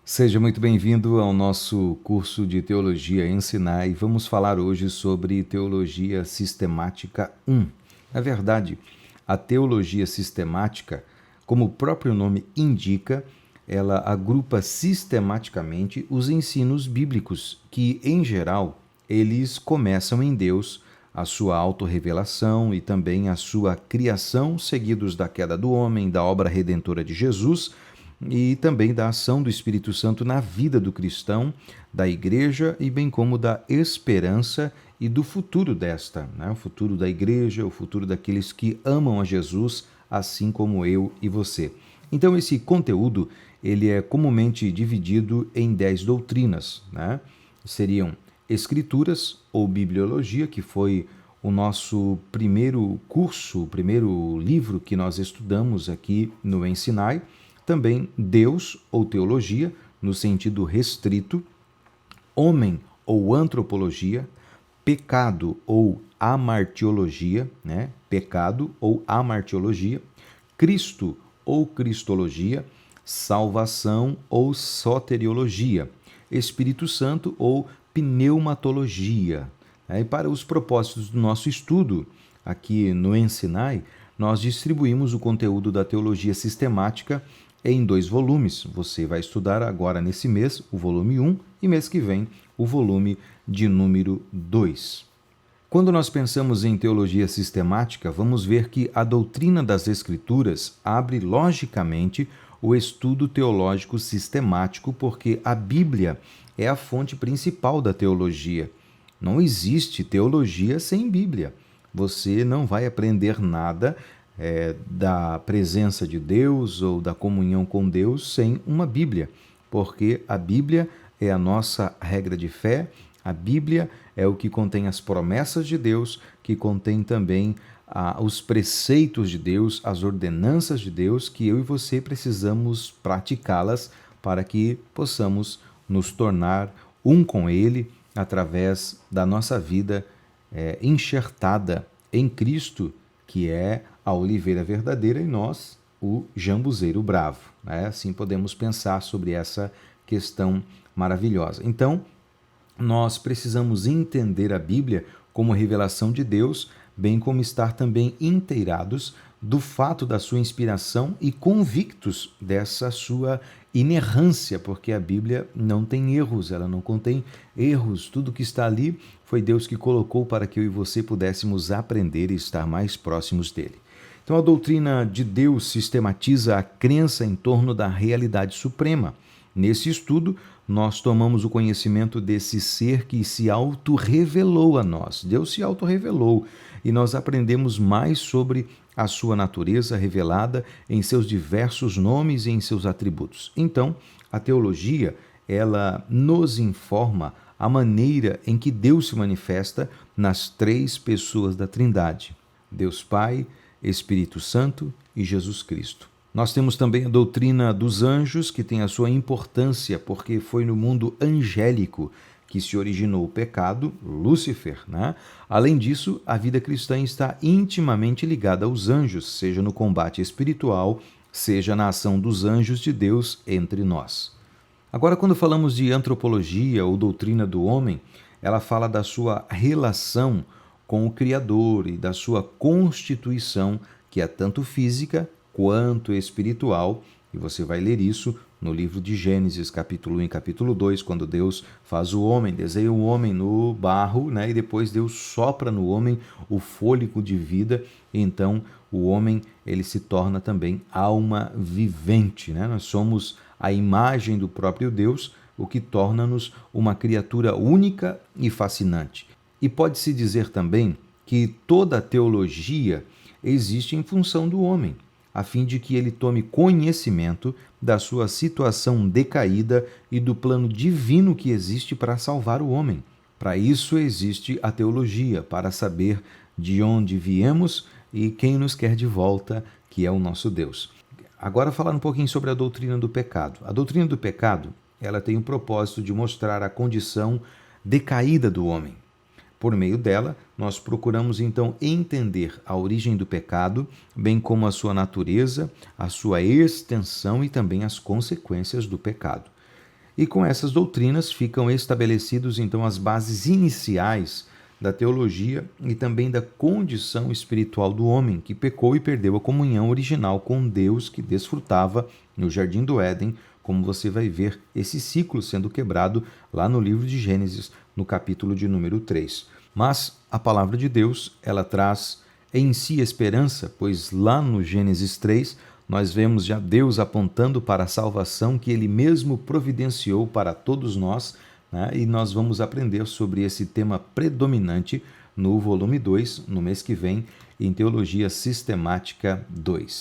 Seja muito bem-vindo ao nosso curso de Teologia Ensinar e vamos falar hoje sobre Teologia Sistemática 1. Na verdade, a Teologia Sistemática, como o próprio nome indica, ela agrupa sistematicamente os ensinos bíblicos que, em geral, eles começam em Deus, a sua autorrevelação e também a sua criação, seguidos da queda do homem, da obra redentora de Jesus e também da ação do Espírito Santo na vida do cristão, da igreja e bem como da esperança e do futuro desta, né? O futuro da igreja, o futuro daqueles que amam a Jesus, assim como eu e você. Então esse conteúdo ele é comumente dividido em 10 doutrinas, né? Seriam Escrituras ou Bibliologia, que foi o nosso primeiro curso, o primeiro livro que nós estudamos aqui no Ensinai. Também Deus ou Teologia, no sentido restrito, Homem ou Antropologia, Pecado ou Amartiologia, né? Pecado ou Amartiologia, Cristo ou Cristologia, Salvação ou Soteriologia, Espírito Santo ou Pneumatologia. E para os propósitos do nosso estudo aqui no Ensinai, nós distribuímos o conteúdo da teologia sistemática em 2 volumes. Você vai estudar agora nesse mês o volume 1 e mês que vem o volume de número 2. Quando nós pensamos em teologia sistemática, vamos ver que a doutrina das Escrituras abre logicamente o estudo teológico sistemático, porque a Bíblia é a fonte principal da teologia. Não existe teologia sem Bíblia. Você não vai aprender nada da presença de Deus ou da comunhão com Deus sem uma Bíblia, porque a Bíblia é a nossa regra de fé, a Bíblia é o que contém as promessas de Deus, que contém também os preceitos de Deus, as ordenanças de Deus, que eu e você precisamos praticá-las para que possamos nos tornar um com Ele através da nossa vida enxertada em Cristo, que é a oliveira verdadeira e nós, o jambuzeiro bravo. Né? Assim podemos pensar sobre essa questão maravilhosa. Então, nós precisamos entender a Bíblia como revelação de Deus, bem como estar também inteirados do fato da sua inspiração e convictos dessa sua inerrância, porque a Bíblia não tem erros, ela não contém erros. Tudo que está ali foi Deus que colocou para que eu e você pudéssemos aprender e estar mais próximos dele. Então, a doutrina de Deus sistematiza a crença em torno da realidade suprema. Nesse estudo, nós tomamos o conhecimento desse ser que se autorrevelou a nós. Deus se autorrevelou e nós aprendemos mais sobre a sua natureza revelada em seus diversos nomes e em seus atributos. Então, a teologia, ela nos informa a maneira em que Deus se manifesta nas 3 pessoas da Trindade: Deus Pai, Espírito Santo e Jesus Cristo. Nós temos também a doutrina dos anjos, que tem a sua importância, porque foi no mundo angélico que se originou o pecado, Lúcifer, né? Além disso, a vida cristã está intimamente ligada aos anjos, seja no combate espiritual, seja na ação dos anjos de Deus entre nós. Agora, quando falamos de antropologia ou doutrina do homem, ela fala da sua relação com o Criador e da sua constituição, que é tanto física quanto espiritual, e você vai ler isso no livro de Gênesis, capítulo 1 e capítulo 2, quando Deus faz o homem, desenha o homem no barro, né? E depois Deus sopra no homem o fôlego de vida, e então o homem ele se torna também alma vivente, né? Nós somos a imagem do próprio Deus, o que torna-nos uma criatura única e fascinante. E pode-se dizer também que toda a teologia existe em função do homem, a fim de que ele tome conhecimento da sua situação decaída e do plano divino que existe para salvar o homem. Para isso existe a teologia, para saber de onde viemos e quem nos quer de volta, que é o nosso Deus. Agora falar um pouquinho sobre a doutrina do pecado. A doutrina do pecado, ela tem o propósito de mostrar a condição decaída do homem. Por meio dela, nós procuramos então entender a origem do pecado, bem como a sua natureza, a sua extensão e também as consequências do pecado. E com essas doutrinas ficam estabelecidos então as bases iniciais da teologia e também da condição espiritual do homem que pecou e perdeu a comunhão original com Deus que desfrutava no Jardim do Éden, como você vai ver esse ciclo sendo quebrado lá no livro de Gênesis, no capítulo de número 3. Mas a palavra de Deus, ela traz em si esperança, pois lá no Gênesis 3, nós vemos já Deus apontando para a salvação que Ele mesmo providenciou para todos nós, né? E nós vamos aprender sobre esse tema predominante no volume 2, no mês que vem, em Teologia Sistemática 2.